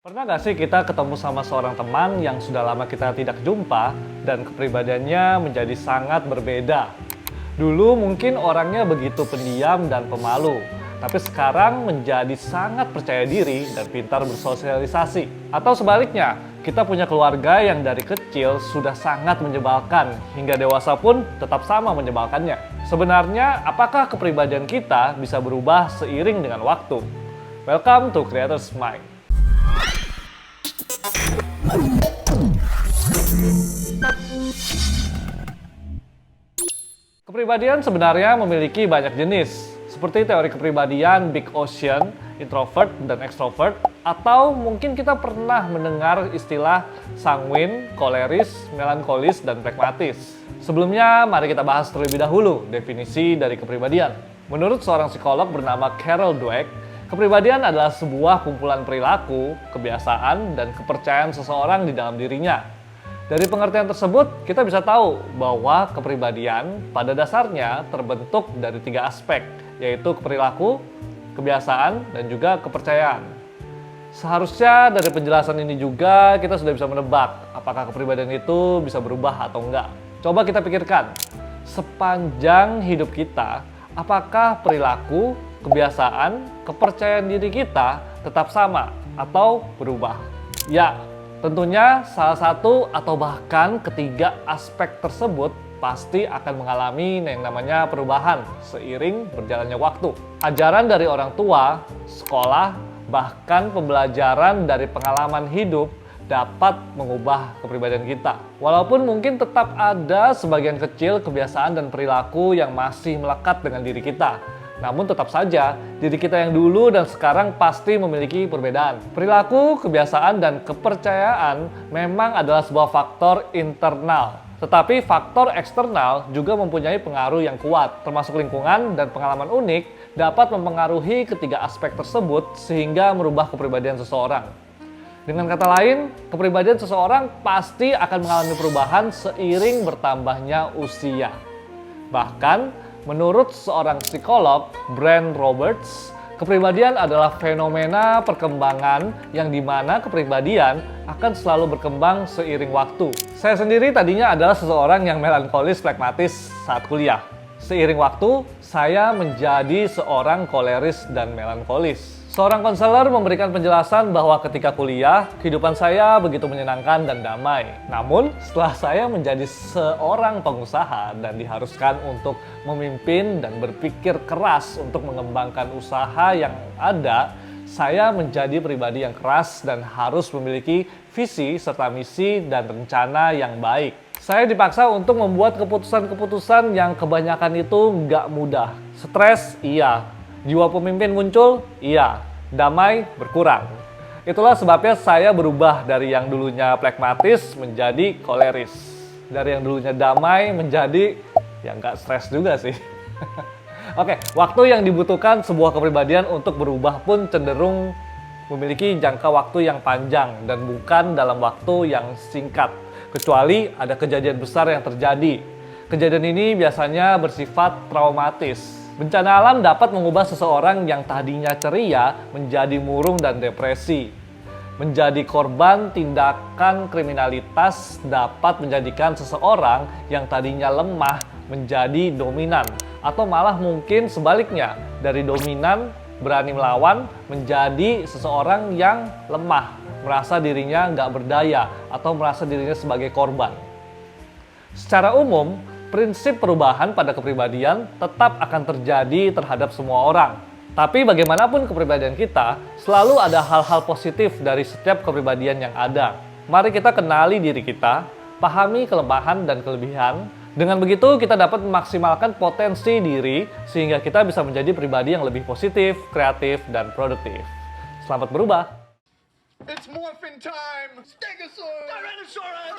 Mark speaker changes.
Speaker 1: Pernah nggak sih kita ketemu sama seorang teman yang sudah lama kita tidak jumpa dan kepribadiannya menjadi sangat berbeda? Dulu mungkin orangnya begitu pendiam dan pemalu, tapi sekarang menjadi sangat percaya diri dan pintar bersosialisasi. Atau sebaliknya, kita punya keluarga yang dari kecil sudah sangat menyebalkan, hingga dewasa pun tetap sama menyebalkannya. Sebenarnya, apakah kepribadian kita bisa berubah seiring dengan waktu? Welcome to Creator's Mind. Kepribadian sebenarnya memiliki banyak jenis, seperti teori kepribadian Big Ocean, introvert dan extrovert, atau mungkin kita pernah mendengar istilah sanguin, koleris, melankolis, dan pragmatis. Sebelumnya, mari kita bahas terlebih dahulu definisi dari kepribadian. Menurut seorang psikolog bernama Carol Dweck, kepribadian adalah sebuah kumpulan perilaku, kebiasaan, dan kepercayaan seseorang di dalam dirinya. Dari pengertian tersebut, kita bisa tahu bahwa kepribadian pada dasarnya terbentuk dari 3 aspek, yaitu perilaku, kebiasaan, dan juga kepercayaan. Seharusnya dari penjelasan ini juga kita sudah bisa menebak apakah kepribadian itu bisa berubah atau enggak. Coba kita pikirkan, sepanjang hidup kita, apakah perilaku, kebiasaan, kepercayaan diri kita tetap sama atau berubah? Ya, tentunya salah satu atau bahkan ketiga aspek tersebut pasti akan mengalami yang namanya perubahan seiring berjalannya waktu. Ajaran dari orang tua, sekolah, bahkan pembelajaran dari pengalaman hidup dapat mengubah kepribadian kita. Walaupun mungkin tetap ada sebagian kecil kebiasaan dan perilaku yang masih melekat dengan diri kita. Namun tetap saja, diri kita yang dulu dan sekarang pasti memiliki perbedaan. Perilaku, kebiasaan, dan kepercayaan memang adalah sebuah faktor internal. Tetapi faktor eksternal juga mempunyai pengaruh yang kuat, termasuk lingkungan dan pengalaman unik dapat mempengaruhi ketiga aspek tersebut sehingga merubah kepribadian seseorang. Dengan kata lain, kepribadian seseorang pasti akan mengalami perubahan seiring bertambahnya usia. Bahkan, menurut seorang psikolog, Brent Roberts, kepribadian adalah fenomena perkembangan yang dimana kepribadian akan selalu berkembang seiring waktu. Saya sendiri tadinya adalah seseorang yang melankolis pragmatis saat kuliah. Seiring waktu, saya menjadi seorang koleris dan melankolis. Seorang konselor memberikan penjelasan bahwa ketika kuliah, kehidupan saya begitu menyenangkan dan damai. Namun, setelah saya menjadi seorang pengusaha dan diharuskan untuk memimpin dan berpikir keras untuk mengembangkan usaha yang ada, saya menjadi pribadi yang keras dan harus memiliki visi serta misi dan rencana yang baik. Saya dipaksa untuk membuat keputusan-keputusan yang kebanyakan itu nggak mudah. Stres, iya. Jiwa pemimpin muncul, iya. Damai berkurang. Itulah sebabnya saya berubah dari yang dulunya pragmatis menjadi koleris. Dari yang dulunya damai menjadi ya nggak stres juga sih. Oke, waktu yang dibutuhkan sebuah kepribadian untuk berubah pun cenderung memiliki jangka waktu yang panjang dan bukan dalam waktu yang singkat. Kecuali ada kejadian besar yang terjadi. Kejadian ini biasanya bersifat traumatis. Bencana alam dapat mengubah seseorang yang tadinya ceria menjadi murung dan depresi. Menjadi korban tindakan kriminalitas dapat menjadikan seseorang yang tadinya lemah menjadi dominan. Atau malah mungkin sebaliknya, dari dominan berani melawan menjadi seseorang yang lemah, merasa dirinya nggak berdaya atau merasa dirinya sebagai korban. Secara umum, prinsip perubahan pada kepribadian tetap akan terjadi terhadap semua orang. Tapi bagaimanapun kepribadian kita, selalu ada hal-hal positif dari setiap kepribadian yang ada. Mari kita kenali diri kita, pahami kelemahan dan kelebihan. Dengan begitu, kita dapat memaksimalkan potensi diri sehingga kita bisa menjadi pribadi yang lebih positif, kreatif, dan produktif. Selamat berubah!
Speaker 2: It's morphin' time! Stegosaurus! Tyrannosaurus!